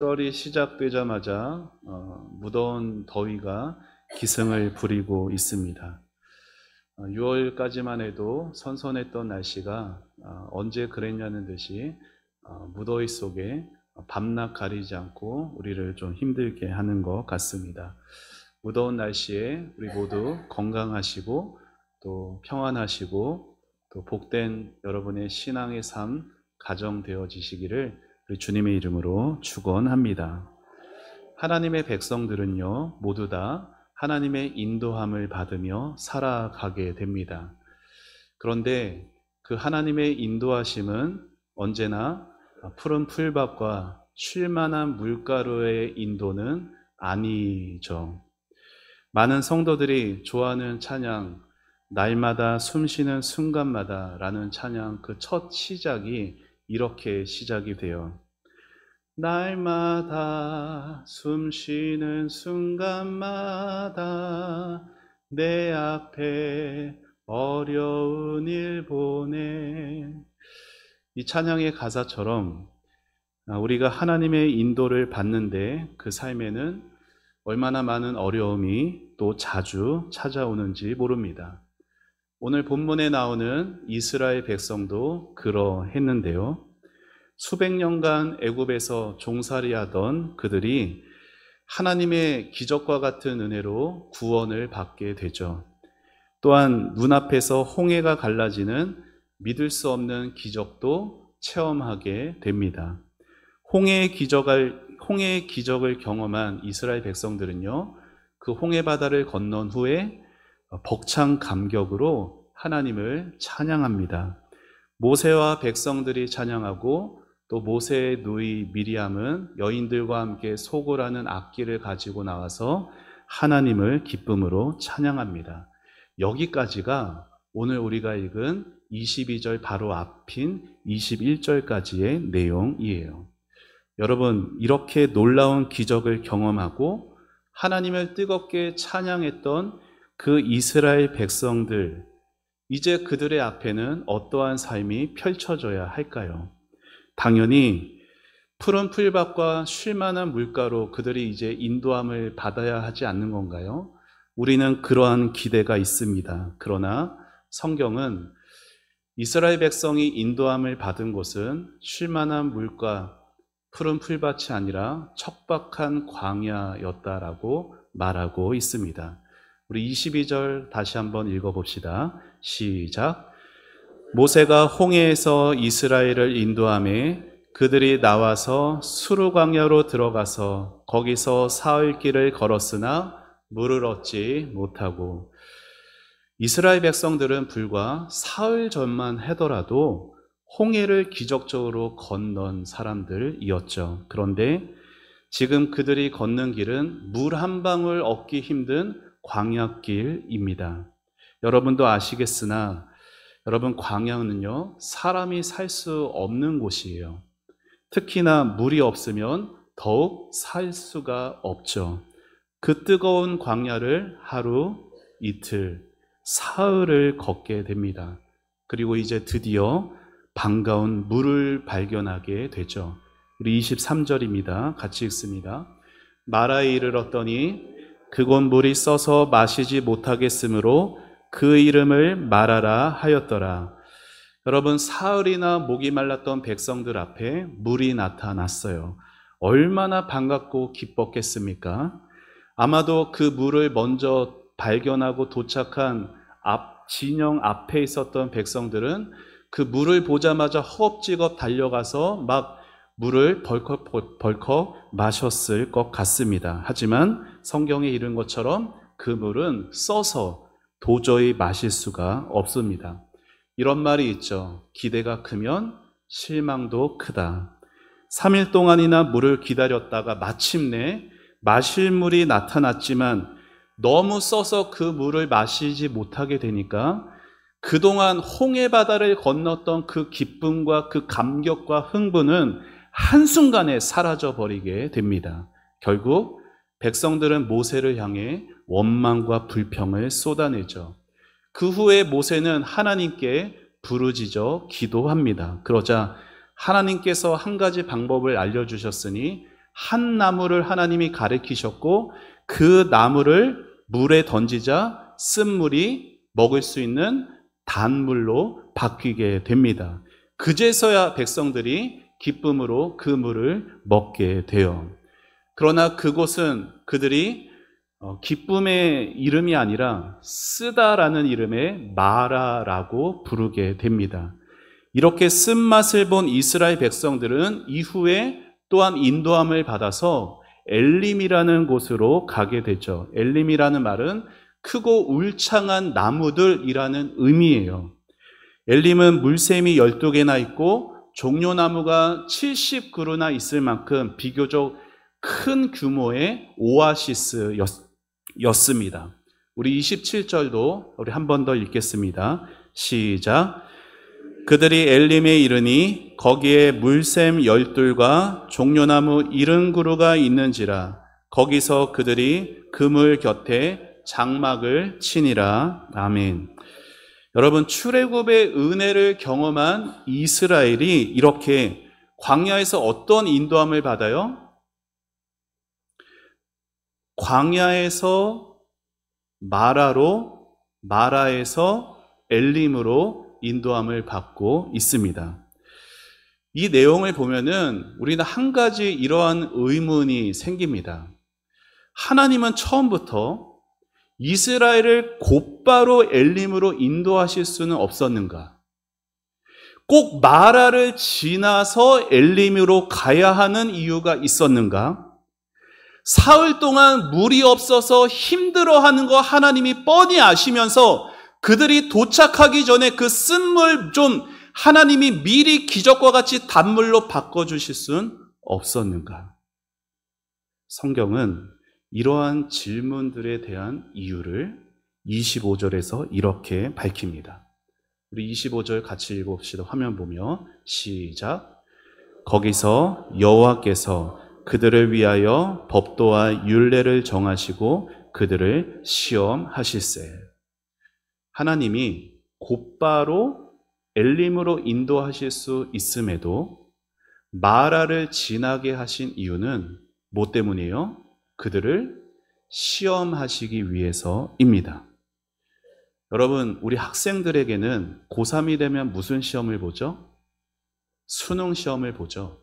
1월이 시작되자마자 무더운 더위가 기승을 부리고 있습니다. 6월까지만 해도 선선했던 날씨가 언제 그랬냐는 듯이 무더위 속에 밤낮 가리지 않고 우리를 좀 힘들게 하는 것 같습니다. 무더운 날씨에 우리 모두 건강하시고 또 평안하시고 또 복된 여러분의 신앙의 삶 가정되어지시기를 우리 주님의 이름으로 축원합니다. 하나님의 백성들은요, 모두 다 하나님의 인도함을 받으며 살아가게 됩니다. 그런데 그 하나님의 인도하심은 언제나 푸른 풀밭과 쉴만한 물가루의 인도는 아니죠. 많은 성도들이 좋아하는 찬양, 날마다 숨쉬는 순간마다 라는 찬양 그 첫 시작이 이렇게 시작이 돼요. 날마다 숨쉬는 순간마다 내 앞에 어려운 일 보내. 이 찬양의 가사처럼 우리가 하나님의 인도를 받는데 그 삶에는 얼마나 많은 어려움이 또 자주 찾아오는지 모릅니다. 오늘 본문에 나오는 이스라엘 백성도 그러했는데요. 수백 년간 애굽에서 종살이하던 그들이 하나님의 기적과 같은 은혜로 구원을 받게 되죠. 또한 눈앞에서 홍해가 갈라지는 믿을 수 없는 기적도 체험하게 됩니다. 홍해의 기적을 경험한 이스라엘 백성들은요, 그 홍해 바다를 건넌 후에 벅찬 감격으로 하나님을 찬양합니다. 모세와 백성들이 찬양하고 또 모세의 누이 미리암은 여인들과 함께 소고라는 악기를 가지고 나와서 하나님을 기쁨으로 찬양합니다. 여기까지가 오늘 우리가 읽은 22절 바로 앞인 21절까지의 내용이에요. 여러분, 이렇게 놀라운 기적을 경험하고 하나님을 뜨겁게 찬양했던 그 이스라엘 백성들, 이제 그들의 앞에는 어떠한 삶이 펼쳐져야 할까요? 당연히 푸른 풀밭과 쉴만한 물가로 그들이 이제 인도함을 받아야 하지 않는 건가요? 우리는 그러한 기대가 있습니다. 그러나 성경은 이스라엘 백성이 인도함을 받은 곳은 쉴만한 물과 푸른 풀밭이 아니라 척박한 광야였다라고 말하고 있습니다. 우리 22절 다시 한번 읽어봅시다. 시작. 모세가 홍해에서 이스라엘을 인도하매 그들이 나와서 수르 광야로 들어가서 거기서 사흘 길을 걸었으나 물을 얻지 못하고. 이스라엘 백성들은 불과 사흘 전만 하더라도 홍해를 기적적으로 건넌 사람들이었죠. 그런데 지금 그들이 걷는 길은 물 한 방울 얻기 힘든 광야길입니다. 여러분도 아시겠으나 여러분, 광야는요, 사람이 살 수 없는 곳이에요. 특히나 물이 없으면 더욱 살 수가 없죠. 그 뜨거운 광야를 하루, 이틀, 사흘을 걷게 됩니다. 그리고 이제 드디어 반가운 물을 발견하게 되죠. 우리 23절입니다. 같이 읽습니다. 마라에 이르렀더니 그곳 물이 써서 마시지 못하겠으므로 그 이름을 마라라 하였더라. 여러분, 사흘이나 목이 말랐던 백성들 앞에 물이 나타났어요. 얼마나 반갑고 기뻤겠습니까? 아마도 그 물을 먼저 발견하고 도착한 진영 앞에 있었던 백성들은 그 물을 보자마자 허겁지겁 달려가서 막 물을 벌컥 마셨을 것 같습니다. 하지만 성경에 이른 것처럼 그 물은 써서 도저히 마실 수가 없습니다. 이런 말이 있죠. 기대가 크면 실망도 크다. 3일 동안이나 물을 기다렸다가 마침내 마실 물이 나타났지만 너무 써서 그 물을 마시지 못하게 되니까 그동안 홍해 바다를 건넜던 그 기쁨과 그 감격과 흥분은 한순간에 사라져 버리게 됩니다. 결국 백성들은 모세를 향해 원망과 불평을 쏟아내죠. 그 후에 모세는 하나님께 부르짖어 기도합니다. 그러자 하나님께서 한 가지 방법을 알려주셨으니 한 나무를 하나님이 가리키셨고 그 나무를 물에 던지자 쓴물이 먹을 수 있는 단물로 바뀌게 됩니다. 그제서야 백성들이 기쁨으로 그 물을 먹게 돼요. 그러나 그곳은 그들이 기쁨의 이름이 아니라 쓰다라는 이름의 마라라고 부르게 됩니다. 이렇게 쓴맛을 본 이스라엘 백성들은 이후에 또한 인도함을 받아서 엘림이라는 곳으로 가게 되죠. 엘림이라는 말은 크고 울창한 나무들이라는 의미예요. 엘림은 물샘이 12개나 있고 종려나무가 70그루나 있을 만큼 비교적 큰 규모의 오아시스였습니다. 우리 27절도 우리 한 번 더 읽겠습니다. 시작. 그들이 엘림에 이르니 거기에 물샘 12과 종려나무 70그루가 있는지라 거기서 그들이 그물 곁에 장막을 치니라. 아멘. 여러분, 출애굽의 은혜를 경험한 이스라엘이 이렇게 광야에서 어떤 인도함을 받아요? 광야에서 마라로, 마라에서 엘림으로 인도함을 받고 있습니다. 이 내용을 보면은 우리는 한 가지 이러한 의문이 생깁니다. 하나님은 처음부터 이스라엘을 곧바로 엘림으로 인도하실 수는 없었는가? 꼭 마라를 지나서 엘림으로 가야 하는 이유가 있었는가? 사흘 동안 물이 없어서 힘들어하는 거 하나님이 뻔히 아시면서 그들이 도착하기 전에 그 쓴물 좀 하나님이 미리 기적과 같이 단물로 바꿔주실 수는 없었는가? 성경은 이러한 질문들에 대한 이유를 25절에서 이렇게 밝힙니다. 우리 25절 같이 읽어봅시다. 화면 보며 시작. 거기서 여호와께서 그들을 위하여 법도와 율례를 정하시고 그들을 시험하실세. 하나님이 곧바로 엘림으로 인도하실 수 있음에도 마라를 지나게 하신 이유는 뭐 때문이에요? 그들을 시험하시기 위해서입니다. 여러분, 우리 학생들에게는 고3이 되면 무슨 시험을 보죠? 수능 시험을 보죠.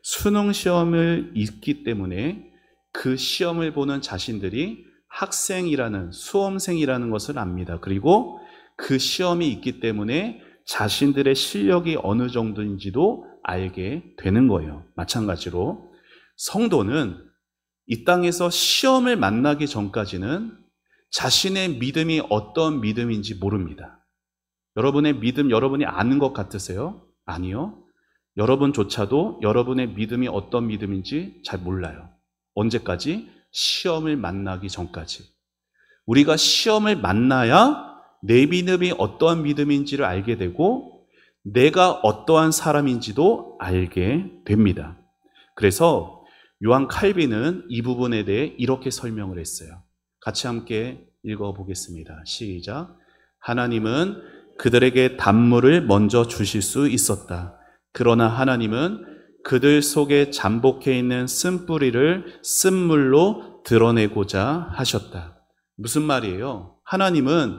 수능 시험을 있기 때문에 그 시험을 보는 자신들이 학생이라는, 수험생이라는 것을 압니다. 그리고 그 시험이 있기 때문에 자신들의 실력이 어느 정도인지도 알게 되는 거예요. 마찬가지로 성도는 이 땅에서 시험을 만나기 전까지는 자신의 믿음이 어떤 믿음인지 모릅니다. 여러분의 믿음 여러분이 아는 것 같으세요? 아니요. 여러분조차도 여러분의 믿음이 어떤 믿음인지 잘 몰라요. 언제까지? 시험을 만나기 전까지. 우리가 시험을 만나야 내 믿음이 어떠한 믿음인지를 알게 되고 내가 어떠한 사람인지도 알게 됩니다. 그래서 요한 칼빈은 이 부분에 대해 이렇게 설명을 했어요. 같이 함께 읽어보겠습니다. 시작. 하나님은 그들에게 단물을 먼저 주실 수 있었다. 그러나 하나님은 그들 속에 잠복해 있는 쓴뿌리를 쓴물로 드러내고자 하셨다. 무슨 말이에요? 하나님은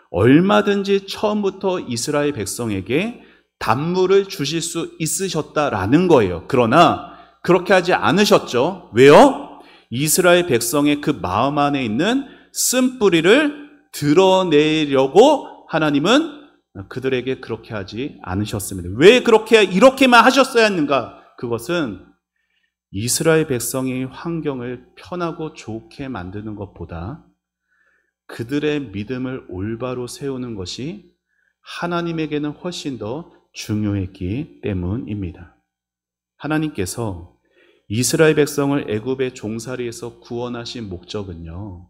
얼마든지 처음부터 이스라엘 백성에게 단물을 주실 수 있으셨다라는 거예요. 그러나 그렇게 하지 않으셨죠. 왜요? 이스라엘 백성의 그 마음 안에 있는 쓴뿌리를 드러내려고 하나님은 그들에게 그렇게 하지 않으셨습니다. 왜 이렇게만 하셨어야 했는가? 그것은 이스라엘 백성의 환경을 편하고 좋게 만드는 것보다 그들의 믿음을 올바로 세우는 것이 하나님에게는 훨씬 더 중요했기 때문입니다. 하나님께서 이스라엘 백성을 애굽의 종살이에서 구원하신 목적은요,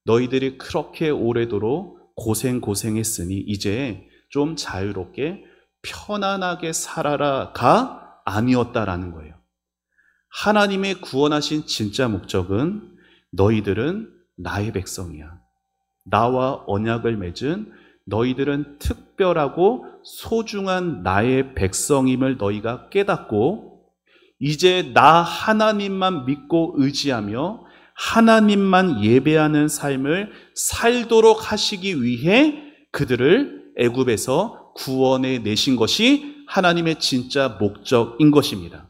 너희들이 그렇게 오래도록 고생했으니 이제 좀 자유롭게 편안하게 살아라가 아니었다라는 거예요. 하나님의 구원하신 진짜 목적은 너희들은 나의 백성이야. 나와 언약을 맺은 너희들은 특별하고 소중한 나의 백성임을 너희가 깨닫고 이제 나 하나님만 믿고 의지하며 하나님만 예배하는 삶을 살도록 하시기 위해 그들을 애굽에서 구원해 내신 것이 하나님의 진짜 목적인 것입니다.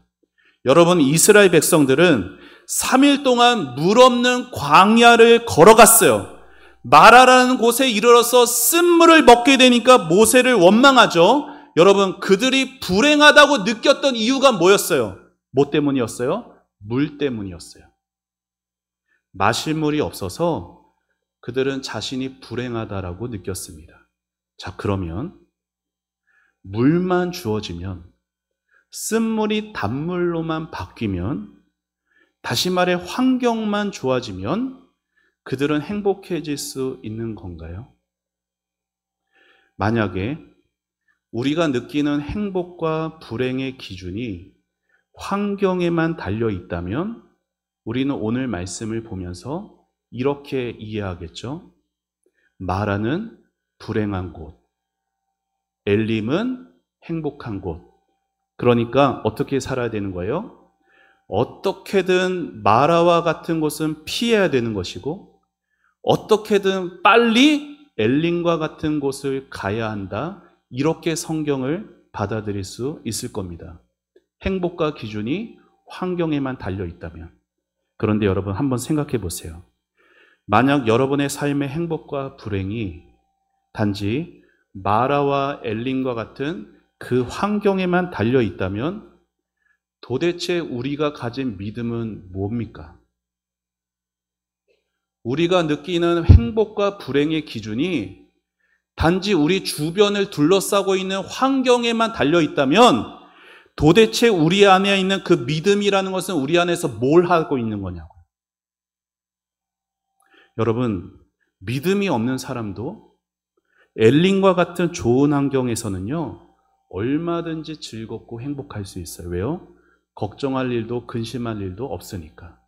여러분, 이스라엘 백성들은 3일 동안 물 없는 광야를 걸어갔어요. 마라라는 곳에 이르러서 쓴물을 먹게 되니까 모세를 원망하죠. 여러분, 그들이 불행하다고 느꼈던 이유가 뭐였어요? 뭐 때문이었어요? 물 때문이었어요. 마실 물이 없어서 그들은 자신이 불행하다라고 느꼈습니다. 자, 그러면 물만 주어지면, 쓴물이 단물로만 바뀌면, 다시 말해 환경만 좋아지면 그들은 행복해질 수 있는 건가요? 만약에 우리가 느끼는 행복과 불행의 기준이 환경에만 달려 있다면 우리는 오늘 말씀을 보면서 이렇게 이해하겠죠. 마라는 불행한 곳, 엘림은 행복한 곳. 그러니까 어떻게 살아야 되는 거예요? 어떻게든 마라와 같은 곳은 피해야 되는 것이고, 어떻게든 빨리 엘림과 같은 곳을 가야 한다. 이렇게 성경을 받아들일 수 있을 겁니다. 행복과 기준이 환경에만 달려 있다면. 그런데 여러분, 한번 생각해 보세요. 만약 여러분의 삶의 행복과 불행이 단지 마라와 엘림과 같은 그 환경에만 달려 있다면 도대체 우리가 가진 믿음은 뭡니까? 우리가 느끼는 행복과 불행의 기준이 단지 우리 주변을 둘러싸고 있는 환경에만 달려 있다면 도대체 우리 안에 있는 그 믿음이라는 것은 우리 안에서 뭘 하고 있는 거냐고요. 여러분, 믿음이 없는 사람도 엘림과 같은 좋은 환경에서는요, 얼마든지 즐겁고 행복할 수 있어요. 왜요? 걱정할 일도 근심할 일도 없으니까.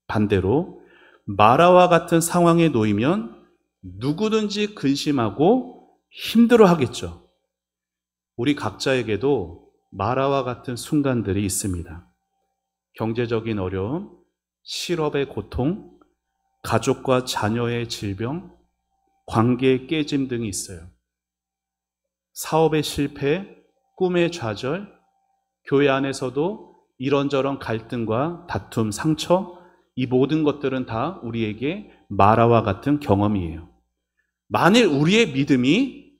반대로 마라와 같은 상황에 놓이면 누구든지 근심하고 힘들어 하겠죠. 우리 각자에게도 마라와 같은 순간들이 있습니다. 경제적인 어려움, 실업의 고통, 가족과 자녀의 질병, 관계의 깨짐 등이 있어요. 사업의 실패, 꿈의 좌절, 교회 안에서도 이런저런 갈등과 다툼, 상처, 이 모든 것들은 다 우리에게 마라와 같은 경험이에요. 만일 우리의 믿음이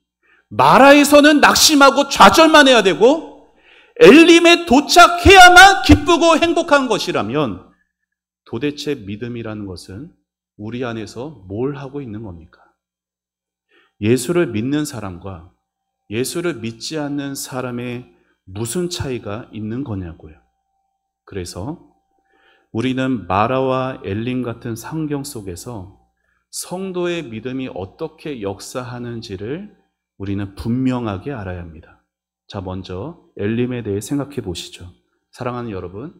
마라에서는 낙심하고 좌절만 해야 되고 엘림에 도착해야만 기쁘고 행복한 것이라면 도대체 믿음이라는 것은 우리 안에서 뭘 하고 있는 겁니까? 예수를 믿는 사람과 예수를 믿지 않는 사람의 무슨 차이가 있는 거냐고요. 그래서 우리는 마라와 엘림 같은 상경 속에서 성도의 믿음이 어떻게 역사하는지를 우리는 분명하게 알아야 합니다. 자, 먼저 엘림에 대해 생각해 보시죠. 사랑하는 여러분,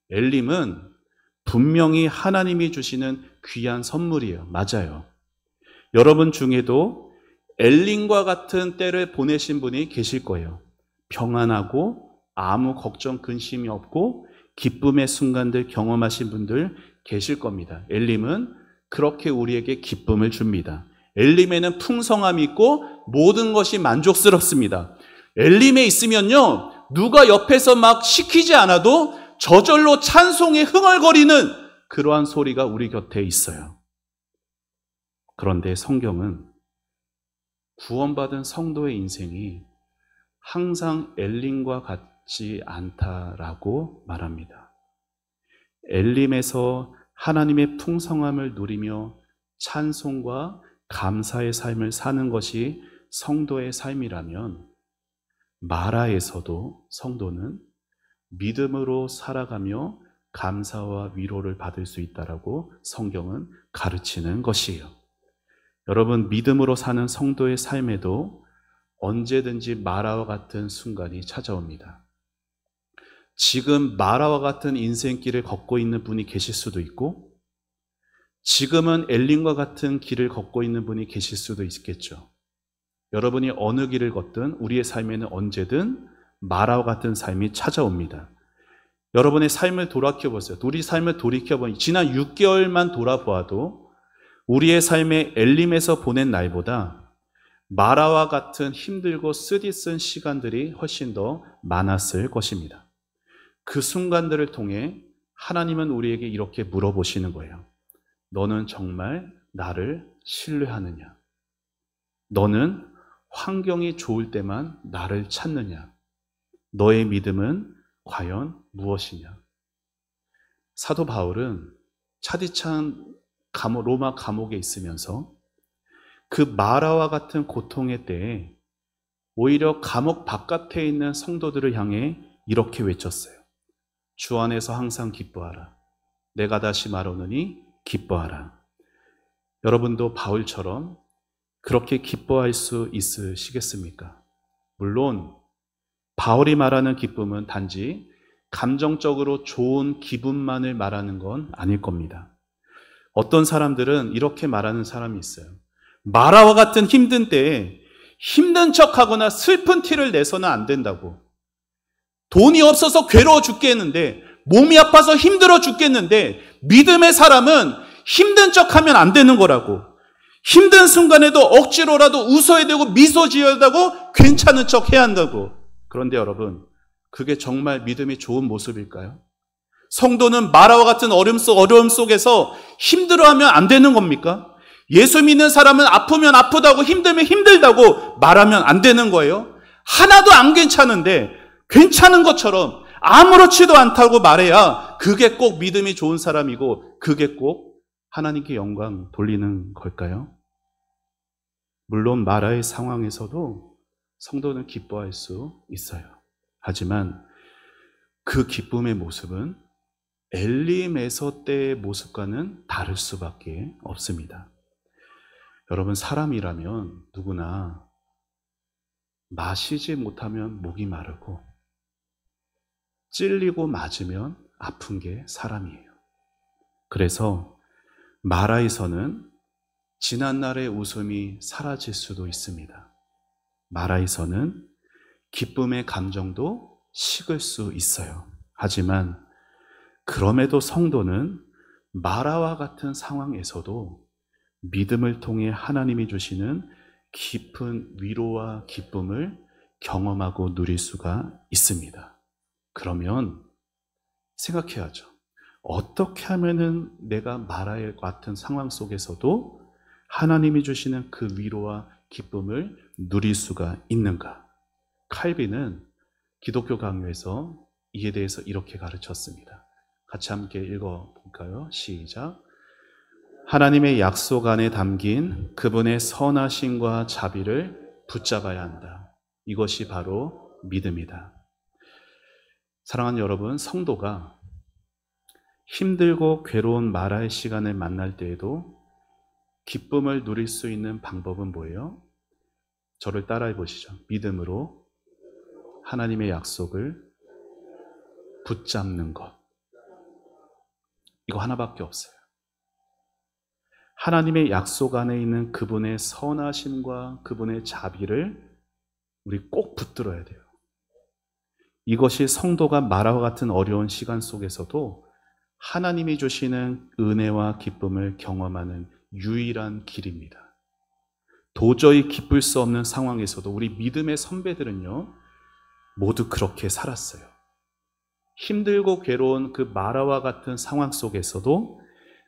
엘림은 분명히 하나님이 주시는 귀한 선물이에요. 맞아요. 여러분 중에도 엘림과 같은 때를 보내신 분이 계실 거예요. 평안하고 아무 걱정 근심이 없고 기쁨의 순간들 경험하신 분들 계실 겁니다. 엘림은 그렇게 우리에게 기쁨을 줍니다. 엘림에는 풍성함이 있고 모든 것이 만족스럽습니다. 엘림에 있으면요, 누가 옆에서 막 시키지 않아도 저절로 찬송에 흥얼거리는 그러한 소리가 우리 곁에 있어요. 그런데 성경은 구원받은 성도의 인생이 항상 엘림과 같지 않다라고 말합니다. 엘림에서 하나님의 풍성함을 누리며 찬송과 감사의 삶을 사는 것이 성도의 삶이라면 마라에서도 성도는 믿음으로 살아가며 감사와 위로를 받을 수 있다라고 성경은 가르치는 것이에요. 여러분, 믿음으로 사는 성도의 삶에도 언제든지 마라와 같은 순간이 찾아옵니다. 지금 마라와 같은 인생길을 걷고 있는 분이 계실 수도 있고, 지금은 엘림과 같은 길을 걷고 있는 분이 계실 수도 있겠죠. 여러분이 어느 길을 걷든 우리의 삶에는 언제든 마라와 같은 삶이 찾아옵니다. 여러분의 삶을 돌이켜보세요. 우리 삶을 돌이켜보니 지난 6개월만 돌아보아도 우리의 삶의 엘림에서 보낸 날보다 마라와 같은 힘들고 쓰디쓴 시간들이 훨씬 더 많았을 것입니다. 그 순간들을 통해 하나님은 우리에게 이렇게 물어보시는 거예요. 너는 정말 나를 신뢰하느냐? 너는 환경이 좋을 때만 나를 찾느냐? 너의 믿음은 과연 무엇이냐? 사도 바울은 차디찬 로마 감옥에 있으면서 그 마라와 같은 고통의 때에 오히려 감옥 바깥에 있는 성도들을 향해 이렇게 외쳤어요. 주 안에서 항상 기뻐하라. 내가 다시 말하노니 기뻐하라. 여러분도 바울처럼 그렇게 기뻐할 수 있으시겠습니까? 물론 바울이 말하는 기쁨은 단지 감정적으로 좋은 기분만을 말하는 건 아닐 겁니다. 어떤 사람들은 이렇게 말하는 사람이 있어요. 마라와 같은 힘든 때에 힘든 척하거나 슬픈 티를 내서는 안 된다고. 돈이 없어서 괴로워 죽겠는데, 몸이 아파서 힘들어 죽겠는데, 믿음의 사람은 힘든 척하면 안 되는 거라고. 힘든 순간에도 억지로라도 웃어야 되고 미소 지어야 되고 괜찮은 척 해야 한다고. 그런데 여러분, 그게 정말 믿음이 좋은 모습일까요? 성도는 마라와 같은 어려움 속에서 힘들어하면 안 되는 겁니까? 예수 믿는 사람은 아프면 아프다고 힘들면 힘들다고 말하면 안 되는 거예요? 하나도 안 괜찮은데 괜찮은 것처럼 아무렇지도 않다고 말해야 그게 꼭 믿음이 좋은 사람이고 그게 꼭 하나님께 영광 돌리는 걸까요? 물론 마라의 상황에서도 성도는 기뻐할 수 있어요. 하지만 그 기쁨의 모습은 엘림에서 때의 모습과는 다를 수밖에 없습니다. 여러분, 사람이라면 누구나 마시지 못하면 목이 마르고 찔리고 맞으면 아픈 게 사람이에요. 그래서 마라에서는 지난날의 웃음이 사라질 수도 있습니다. 마라에서는 기쁨의 감정도 식을 수 있어요. 하지만 그럼에도 성도는 마라와 같은 상황에서도 믿음을 통해 하나님이 주시는 깊은 위로와 기쁨을 경험하고 누릴 수가 있습니다. 그러면 생각해야죠. 어떻게 하면은 내가 마라와 같은 상황 속에서도 하나님이 주시는 그 위로와 기쁨을 누릴 수가 있는가? 칼빈은 기독교 강요에서 이에 대해서 이렇게 가르쳤습니다. 같이 함께 읽어볼까요? 시작. 하나님의 약속 안에 담긴 그분의 선하심과 자비를 붙잡아야 한다. 이것이 바로 믿음이다. 사랑하는 여러분, 성도가 힘들고 괴로운 마라의 시간을 만날 때에도 기쁨을 누릴 수 있는 방법은 뭐예요? 저를 따라해 보시죠. 믿음으로 하나님의 약속을 붙잡는 것. 이거 하나밖에 없어요. 하나님의 약속 안에 있는 그분의 선하심과 그분의 자비를 우리 꼭 붙들어야 돼요. 이것이 성도가 마라와 같은 어려운 시간 속에서도 하나님이 주시는 은혜와 기쁨을 경험하는 유일한 길입니다. 도저히 기쁠 수 없는 상황에서도 우리 믿음의 선배들은요, 모두 그렇게 살았어요. 힘들고 괴로운 그 마라와 같은 상황 속에서도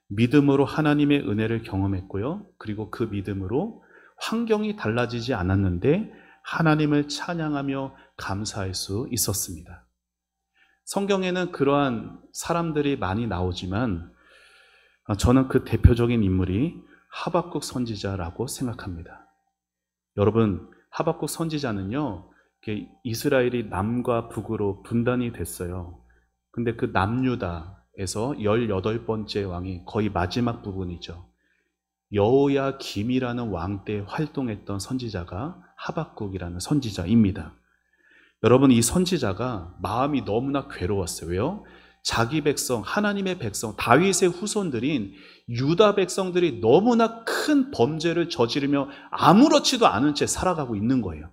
믿음으로 하나님의 은혜를 경험했고요. 그리고 그 믿음으로 환경이 달라지지 않았는데 하나님을 찬양하며 감사할 수 있었습니다. 성경에는 그러한 사람들이 많이 나오지만 저는 그 대표적인 인물이 하박국 선지자라고 생각합니다. 여러분, 하박국 선지자는요, 이스라엘이 남과 북으로 분단이 됐어요. 근데 그 남유다에서 18번째 왕이 거의 마지막 부분이죠. 여호야김이라는 왕 때 활동했던 선지자가 하박국이라는 선지자입니다. 여러분, 이 선지자가 마음이 너무나 괴로웠어요. 왜요? 자기 백성, 하나님의 백성, 다윗의 후손들인 유다 백성들이 너무나 큰 범죄를 저지르며 아무렇지도 않은 채 살아가고 있는 거예요.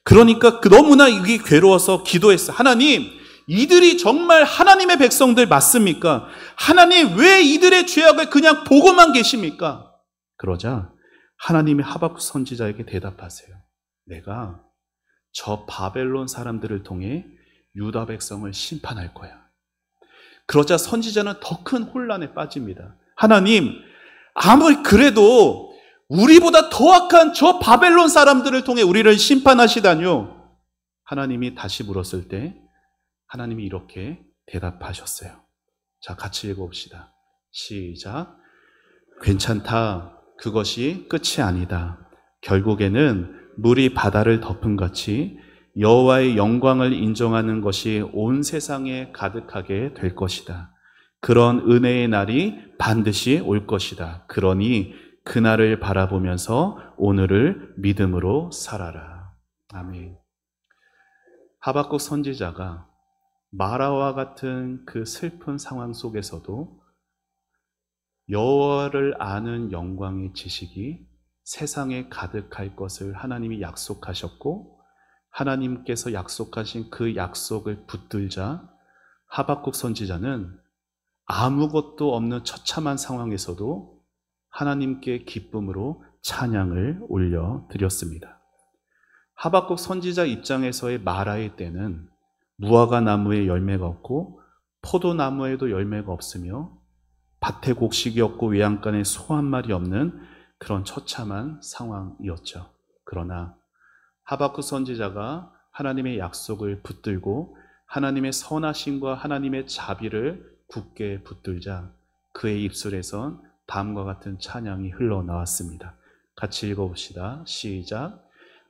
그러니까 너무나 이게 괴로워서 기도했어요. 하나님, 이들이 정말 하나님의 백성들 맞습니까? 하나님 왜 이들의 죄악을 그냥 보고만 계십니까? 그러자 하나님이 하박국 선지자에게 대답하세요. 내가 저 바벨론 사람들을 통해 유다 백성을 심판할 거야. 그러자 선지자는 더 큰 혼란에 빠집니다. 하나님, 아무리 그래도 우리보다 더 악한 저 바벨론 사람들을 통해 우리를 심판하시다뇨. 하나님이 다시 물었을 때 하나님이 이렇게 대답하셨어요. 자, 같이 읽어봅시다. 시작. 괜찮다. 그것이 끝이 아니다. 결국에는 물이 바다를 덮은 같이 여호와의 영광을 인정하는 것이 온 세상에 가득하게 될 것이다. 그런 은혜의 날이 반드시 올 것이다. 그러니 그날을 바라보면서 오늘을 믿음으로 살아라. 아멘. 하박국 선지자가 마라와 같은 그 슬픈 상황 속에서도 여호와를 아는 영광의 지식이 세상에 가득할 것을 하나님이 약속하셨고, 하나님께서 약속하신 그 약속을 붙들자 하박국 선지자는 아무것도 없는 처참한 상황에서도 하나님께 기쁨으로 찬양을 올려드렸습니다. 하박국 선지자 입장에서의 마라의 때는 무화과 나무에 열매가 없고 포도나무에도 열매가 없으며 밭에 곡식이 없고 외양간에 소 한 마리 없는 그런 처참한 상황이었죠. 그러나 하박국 선지자가 하나님의 약속을 붙들고 하나님의 선하심과 하나님의 자비를 굳게 붙들자 그의 입술에선 다음과 같은 찬양이 흘러나왔습니다. 같이 읽어봅시다. 시작.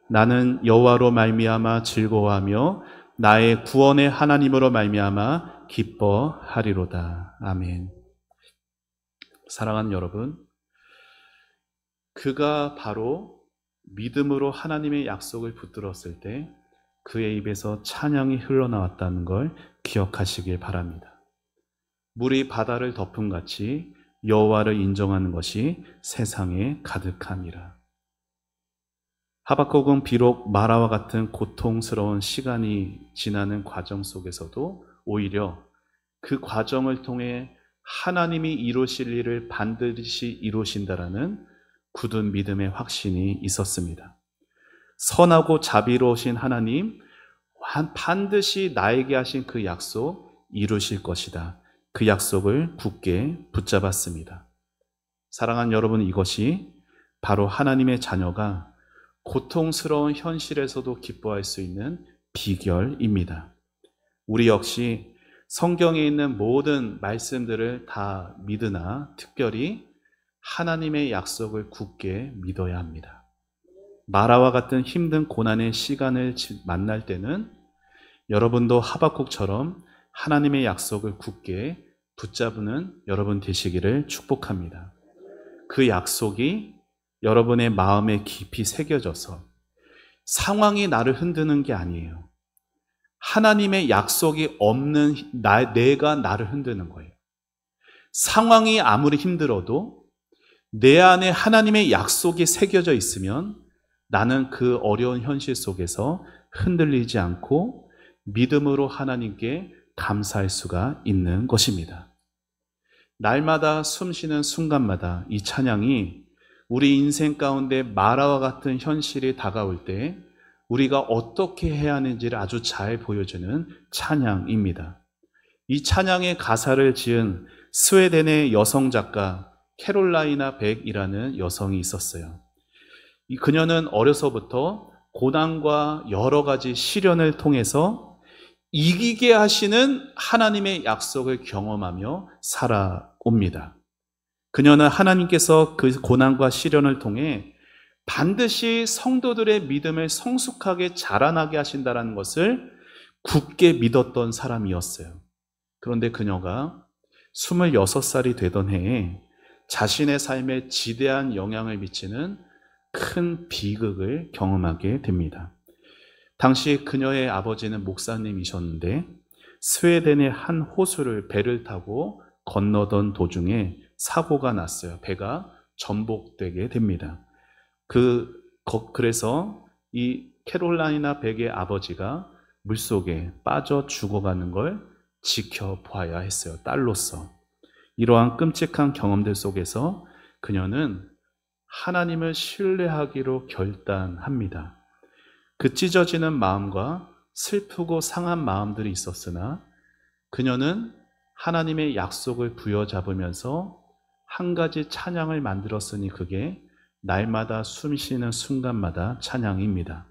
나는 여호와로 말미암아 즐거워하며 나의 구원의 하나님으로 말미암아 기뻐하리로다. 아멘. 사랑하는 여러분, 그가 바로 믿음으로 하나님의 약속을 붙들었을 때 그의 입에서 찬양이 흘러나왔다는 걸 기억하시길 바랍니다. 물이 바다를 덮은 같이 여호와를 인정하는 것이 세상에 가득함이라. 하박국은 비록 마라와 같은 고통스러운 시간이 지나는 과정 속에서도 오히려 그 과정을 통해 하나님이 이루실 일을 반드시 이루신다라는 굳은 믿음의 확신이 있었습니다. 선하고 자비로우신 하나님, 반드시 나에게 하신 그 약속 이루실 것이다. 그 약속을 굳게 붙잡았습니다. 사랑하는 여러분, 이것이 바로 하나님의 자녀가 고통스러운 현실에서도 기뻐할 수 있는 비결입니다. 우리 역시 성경에 있는 모든 말씀들을 다 믿으나 특별히 하나님의 약속을 굳게 믿어야 합니다. 마라와 같은 힘든 고난의 시간을 만날 때는 여러분도 하박국처럼 하나님의 약속을 굳게 붙잡는 여러분 되시기를 축복합니다. 그 약속이 여러분의 마음에 깊이 새겨져서 상황이 나를 흔드는 게 아니에요. 하나님의 약속이 없는 내가 나를 흔드는 거예요. 상황이 아무리 힘들어도 내 안에 하나님의 약속이 새겨져 있으면 나는 그 어려운 현실 속에서 흔들리지 않고 믿음으로 하나님께 감사할 수가 있는 것입니다. 날마다 숨쉬는 순간마다 이 찬양이 우리 인생 가운데 마라와 같은 현실이 다가올 때 우리가 어떻게 해야 하는지를 아주 잘 보여주는 찬양입니다. 이 찬양의 가사를 지은 스웨덴의 여성 작가 캐롤라이나 백이라는 여성이 있었어요. 그녀는 어려서부터 고난과 여러 가지 시련을 통해서 이기게 하시는 하나님의 약속을 경험하며 살아옵니다. 그녀는 하나님께서 그 고난과 시련을 통해 반드시 성도들의 믿음을 성숙하게 자라나게 하신다는 것을 굳게 믿었던 사람이었어요. 그런데 그녀가 26살이 되던 해에 자신의 삶에 지대한 영향을 미치는 큰 비극을 경험하게 됩니다. 당시 그녀의 아버지는 목사님이셨는데 스웨덴의 한 호수를 배를 타고 건너던 사고가 났어요. 배가 전복되게 됩니다. 그래서 이 캐롤라이나 백의 아버지가 물속에 빠져 죽어가는 걸 지켜봐야 했어요. 딸로서. 이러한 끔찍한 경험들 속에서 그녀는 하나님을 신뢰하기로 결단합니다. 그 찢어지는 마음과 슬프고 상한 마음들이 있었으나 그녀는 하나님의 약속을 부여잡으면서 한 가지 찬양을 만들었으니 그게 날마다 숨쉬는 순간마다 찬양입니다.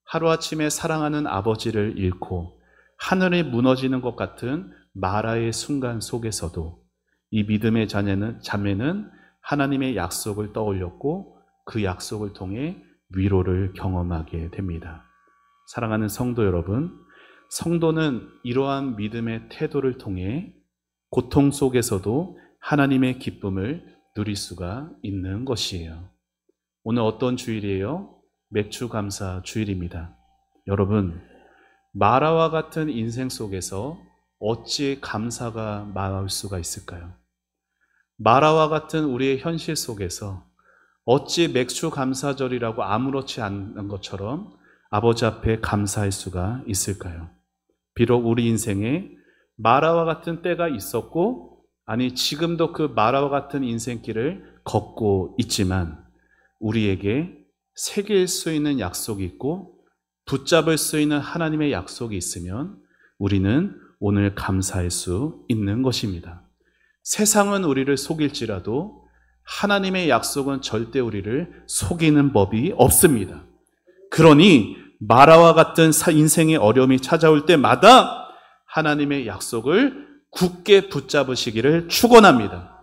하루아침에 사랑하는 아버지를 잃고 하늘이 무너지는 것 같은 마라의 순간 속에서도 이 믿음의 자매는 하나님의 약속을 떠올렸고 그 약속을 통해 위로를 경험하게 됩니다. 사랑하는 성도 여러분, 성도는 이러한 믿음의 태도를 통해 고통 속에서도 하나님의 기쁨을 누릴 수가 있는 것이에요. 오늘 어떤 주일이에요? 맥주감사 주일입니다. 여러분, 마라와 같은 인생 속에서 어찌 감사가 나올 수가 있을까요? 마라와 같은 우리의 현실 속에서 어찌 맥주 감사절이라고 아무렇지 않은 것처럼 아버지 앞에 감사할 수가 있을까요? 비록 우리 인생에 마라와 같은 때가 있었고, 아니 지금도 그 마라와 같은 인생길을 걷고 있지만 우리에게 새길 수 있는 약속이 있고 붙잡을 수 있는 하나님의 약속이 있으면 우리는 오늘 감사할 수 있는 것입니다. 세상은 우리를 속일지라도 하나님의 약속은 절대 우리를 속이는 법이 없습니다. 그러니 마라와 같은 인생의 어려움이 찾아올 때마다 하나님의 약속을 굳게 붙잡으시기를 축원합니다.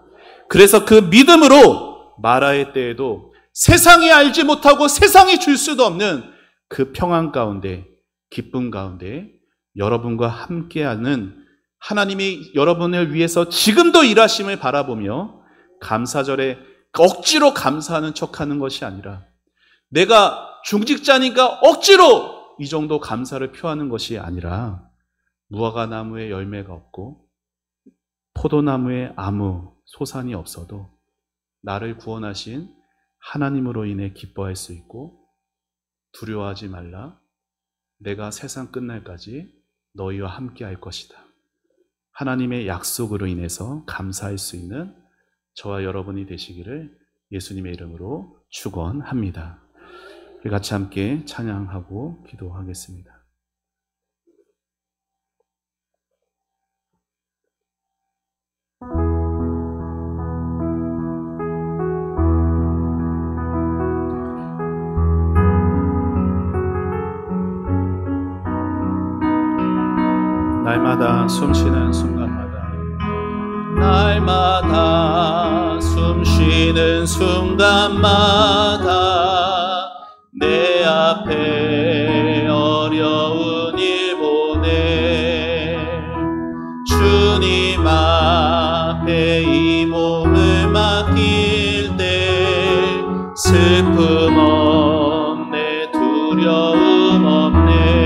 그래서 그 믿음으로 마라의 때에도 세상이 알지 못하고 세상이 줄 수도 없는 그 평안 가운데, 기쁨 가운데 여러분과 함께하는 하나님이 여러분을 위해서 지금도 일하심을 바라보며 감사절에 억지로 감사하는 척하는 것이 아니라 내가 중직자니까 억지로 이 정도 감사를 표하는 것이 아니라 무화과나무에 열매가 없고 포도나무에 아무 소산이 없어도 나를 구원하신 하나님으로 인해 기뻐할 수 있고 두려워하지 말라. 내가 세상 끝날까지 너희와 함께 할 것이다. 하나님의 약속으로 인해서 감사할 수 있는 저와 여러분이 되시기를 예수님의 이름으로 축원합니다. 우리 같이 함께 찬양하고 기도하겠습니다. 날마다 숨쉬는 순간마다 날마다 숨쉬는 순간마다 내 앞에 어려운 일 보내 주님 앞에 이 몸을 맡길 때 슬픔 없네 두려움 없네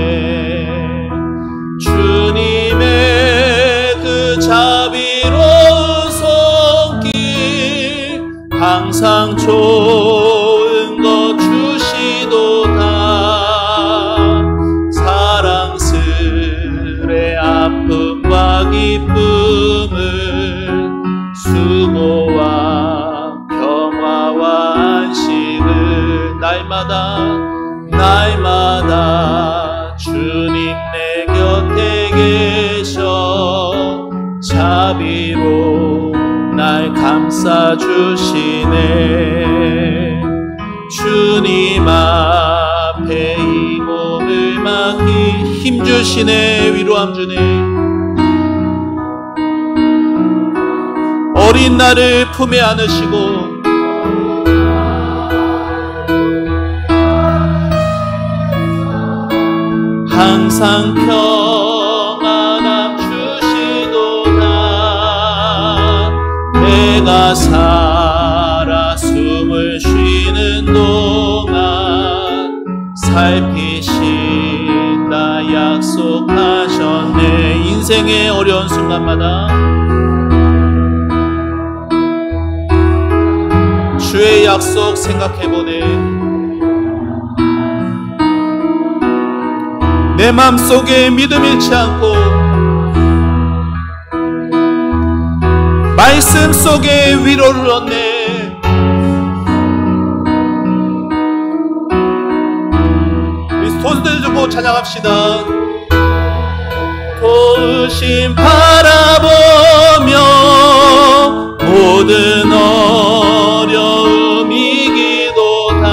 주님의 그 자비로운 손길 항상 좋은 것 주시도다 사랑스레 아픔과 기쁨을 수고와 평화와 안식을 날마다 주님 내 곁에 계셔 자비로 날 감싸주시네 주님 앞에 이 몸을 맡기 힘주시네 위로함 주네 어린 나를 품에 안으시고 항상 평안함 주시도다 내가 살아 숨을 쉬는 동안 살피신다 약속하셨네 인생의 어려운 순간마다 주의 약속 생각해보네 내 내 마음속에 믿음 잃지 않고 말씀 속에 위로를 얻네. 우리 손들 주고 찬양합시다. 도우심 바라보며 모든 어려움 이기도다.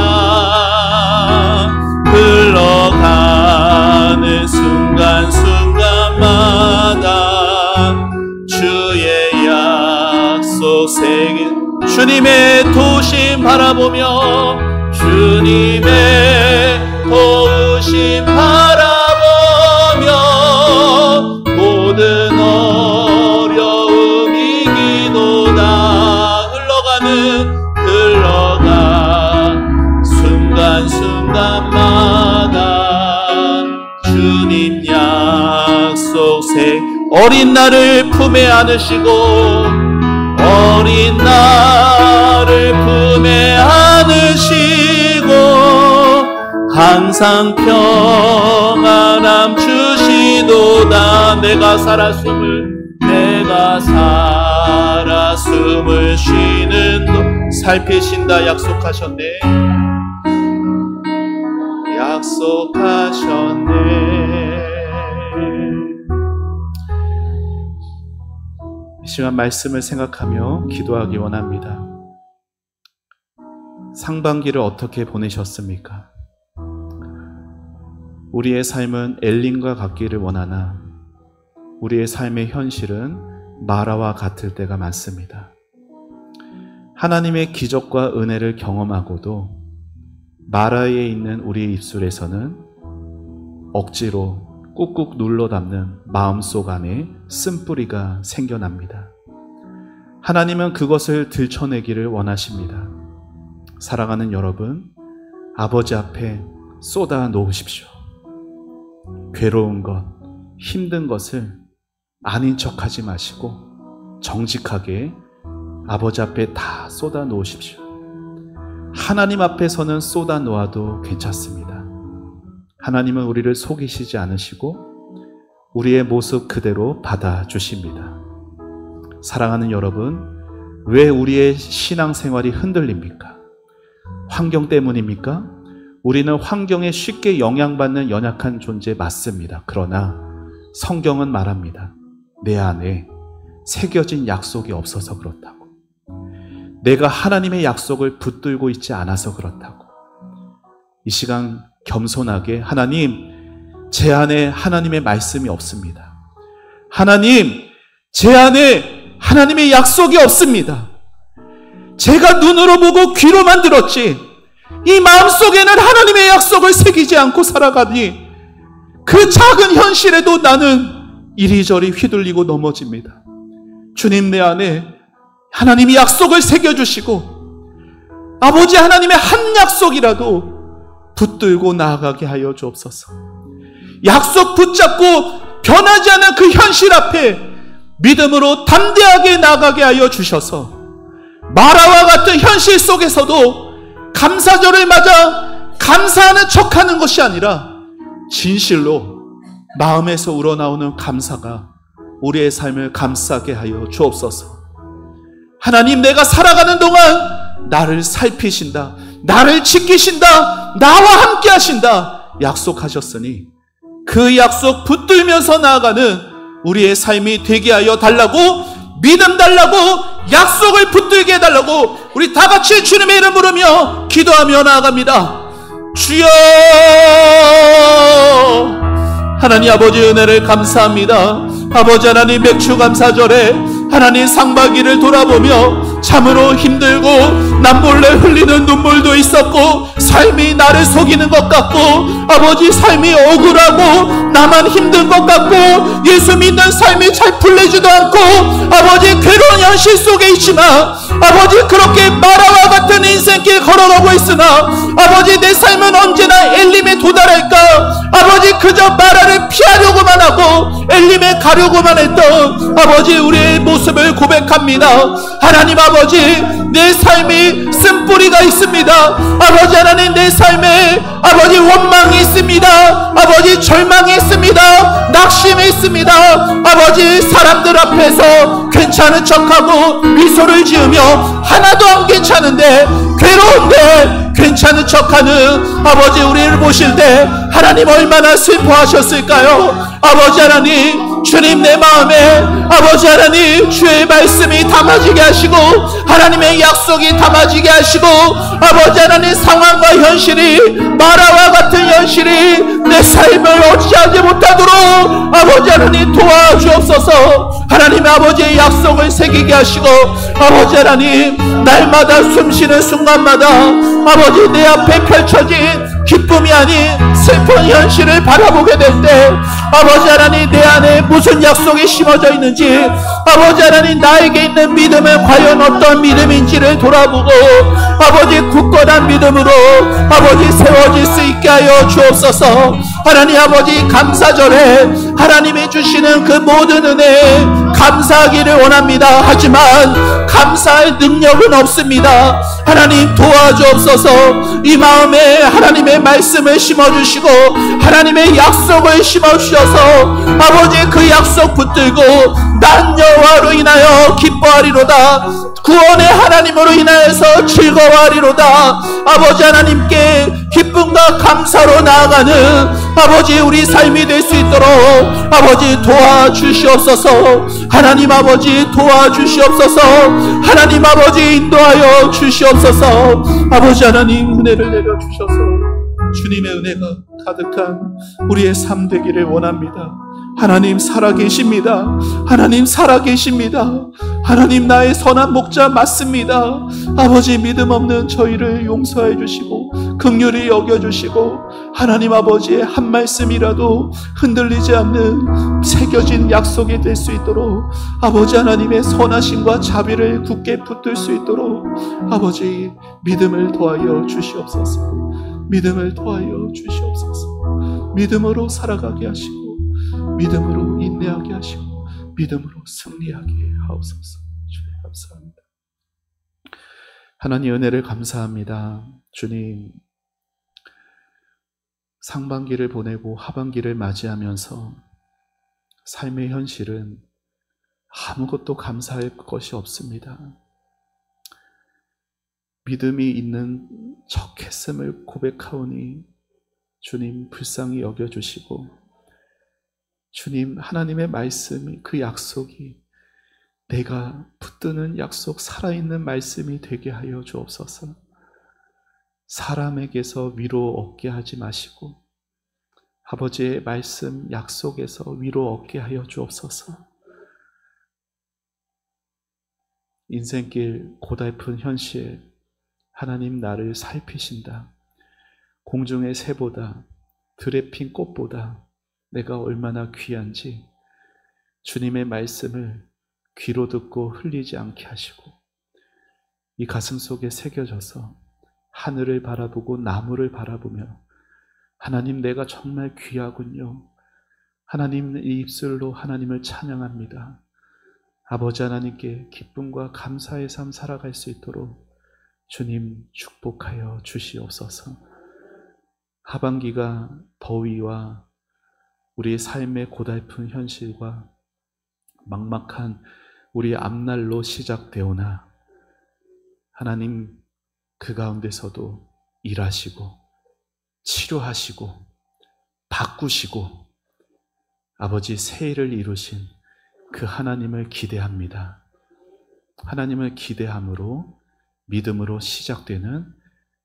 흘러가는 순간순간마다 주의 약속 새긴 주님의 도우심 바라보며 주님의 도우심 바라보며 모든 어려움 이기도다. 흘러가 순간순간마다 주님 약속 새 어린 나를 품에 안으시고 어린 나를 품에 안으시고 항상 평안함 주시도다. 내가 살아 숨을 쉬는 도 살피신다. 약속하셨네. 이 시간 말씀을 생각하며 기도하기 원합니다. 상반기를 어떻게 보내셨습니까? 우리의 삶은 엘린과 같기를 원하나 우리의 삶의 현실은 마라와 같을 때가 많습니다. 하나님의 기적과 은혜를 경험하고도 마라에 있는 우리의 입술에서는 억지로 꾹꾹 눌러 담는 마음속 안에 쓴뿌리가 생겨납니다. 하나님은 그것을 들춰내기를 원하십니다. 사랑하는 여러분, 아버지 앞에 쏟아 놓으십시오. 괴로운 것, 힘든 것을 아닌 척하지 마시고 정직하게 아버지 앞에 다 쏟아 놓으십시오. 하나님 앞에서는 쏟아 놓아도 괜찮습니다. 하나님은 우리를 속이시지 않으시고 우리의 모습 그대로 받아주십니다. 사랑하는 여러분, 왜 우리의 신앙생활이 흔들립니까? 환경 때문입니까? 우리는 환경에 쉽게 영향받는 연약한 존재 맞습니다. 그러나 성경은 말합니다. 내 안에 새겨진 약속이 없어서 그렇다고. 내가 하나님의 약속을 붙들고 있지 않아서 그렇다고. 이 시간 겸손하게 하나님, 제 안에 하나님의 말씀이 없습니다. 하나님, 제 안에 하나님의 약속이 없습니다. 제가 눈으로 보고 귀로만 들었지 이 마음속에는 하나님의 약속을 새기지 않고 살아가니 그 작은 현실에도 나는 이리저리 휘둘리고 넘어집니다. 주님, 내 안에 하나님이 약속을 새겨주시고 아버지 하나님의 한 약속이라도 붙들고 나아가게 하여 주옵소서. 약속 붙잡고 변하지 않은 그 현실 앞에 믿음으로 담대하게 나아가게 하여 주셔서 마라와 같은 현실 속에서도 감사절을 맞아 감사하는 척하는 것이 아니라 진실로 마음에서 우러나오는 감사가 우리의 삶을 감싸게 하여 주옵소서. 하나님, 내가 살아가는 동안 나를 살피신다, 나를 지키신다, 나와 함께 하신다 약속하셨으니 그 약속 붙들면서 나아가는 우리의 삶이 되게 하여 달라고, 믿음 달라고, 약속을 붙들게 해달라고 우리 다 같이 주님의 이름 부르며 기도하며 나아갑니다. 주여, 하나님 아버지 은혜를 감사합니다. 아버지 하나님, 맥주 감사절에 하나님 상반기를 돌아보며 참으로 힘들고 남몰래 흘리는 눈물도 있었고 삶이 나를 속이는 것 같고 아버지 삶이 억울하고 나만 힘든 것 같고 예수 믿는 삶이 잘 풀리지도 않고 아버지 괴로운 현실 속에 있지만 아버지 그렇게 마라와 같은 인생길 걸어가고 있으나 아버지 내 삶은 언제나 엘림에 도달할까? 아버지 그저 마라를 피하려고만 하고 엘림에 가려고만 했던 아버지 우리의 모습을 고백합니다. 하나님 아버지 내 삶이 쓴뿌리가 있습니다. 아버지 하나님 내 삶에 아버지 원망이 있습니다. 아버지 절망이 있습니다. 낙심이 있습니다. 아버지 사람들 앞에서 괜찮은 척하고 미소를 지으며 하나도 안 괜찮은데 괴로운데 괜찮은 척하는 아버지 우리를 보실 때 하나님 얼마나 슬퍼하셨을까요? 아버지 하나님 주님 내 마음에 아버지 하나님 주의 말씀이 담아지게 하시고 하나님의 약속이 담아지게 하시고 아버지 하나님 상황과 현실이 마라와 같은 현실이 내 삶을 어찌하지 못하도록 아버지 하나님 도와주옵소서. 하나님의 아버지의 약속을 새기게 하시고 아버지 하나님 날마다 숨쉬는 순간마다 아버지 내 앞에 펼쳐진 기쁨이 아닌 슬픈 현실을 바라보게 될 때 아버지 하나님 내 안에 무슨 약속이 심어져 있는지 아버지 하나님 나에게 있는 믿음은 과연 어떤 믿음인지를 돌아보고 아버지 굳건한 믿음으로 아버지 세워질 수 있게 하여 주옵소서. 하나님 아버지 감사절에 하나님이 주시는 그 모든 은혜에 감사하기를 원합니다. 하지만 감사할 능력은 없습니다. 하나님 도와주옵소서. 이 마음에 하나님의 말씀을 심어주시고 하나님의 약속을 심어주셔서 아버지 그 약속 붙들고 난 여호와로 인하여 기뻐하리로다. 구원의 하나님으로 인하여서 즐거워하리로다. 아버지 하나님께 기쁨과 감사로 나아가는 아버지 우리 삶이 될 수 있도록 아버지 도와주시옵소서. 하나님 아버지 도와주시옵소서. 하나님 아버지 인도하여 주시옵소서. 아버지 하나님 은혜를 내려주셔서 주님의 은혜가 가득한 우리의 삶 되기를 원합니다. 하나님 살아계십니다. 하나님 살아계십니다. 하나님 나의 선한 목자 맞습니다. 아버지 믿음 없는 저희를 용서해 주시고 긍휼히 여겨주시고 하나님 아버지의 한 말씀이라도 흔들리지 않는 새겨진 약속이 될 수 있도록 아버지 하나님의 선하심과 자비를 굳게 붙들 수 있도록 아버지 믿음을 더하여 주시옵소서. 믿음을 더하여 주시옵소서. 믿음으로 살아가게 하시고 믿음으로 인내하게 하시고 믿음으로 승리하게 하옵소서. 주님 감사합니다. 하나님 은혜를 감사합니다. 주님 상반기를 보내고 하반기를 맞이하면서 삶의 현실은 아무것도 감사할 것이 없습니다. 믿음이 있는 척했음을 고백하오니 주님 불쌍히 여겨주시고 주님 하나님의 말씀이 그 약속이 내가 붙드는 약속 살아있는 말씀이 되게 하여 주옵소서. 사람에게서 위로 얻게 하지 마시고 아버지의 말씀 약속에서 위로 얻게 하여 주옵소서. 인생길 고달픈 현실 하나님 나를 살피신다. 공중의 새보다 들에 핀 꽃보다 내가 얼마나 귀한지 주님의 말씀을 귀로 듣고 흘리지 않게 하시고 이 가슴 속에 새겨져서 하늘을 바라보고 나무를 바라보며 하나님 내가 정말 귀하군요. 하나님 이 입술로 하나님을 찬양합니다. 아버지 하나님께 기쁨과 감사의 삶 살아갈 수 있도록 주님 축복하여 주시옵소서. 하반기가 더위와 우리의 삶의 고달픈 현실과 막막한 우리의 앞날로 시작되오나 하나님 그 가운데서도 일하시고 치료하시고 바꾸시고 아버지 새 일을 이루신 그 하나님을 기대합니다. 하나님을 기대함으로 믿음으로 시작되는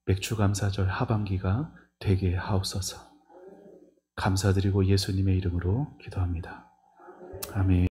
맥주감사절 하반기가 되게 하옵소서. 감사드리고 예수님의 이름으로 기도합니다. 아멘.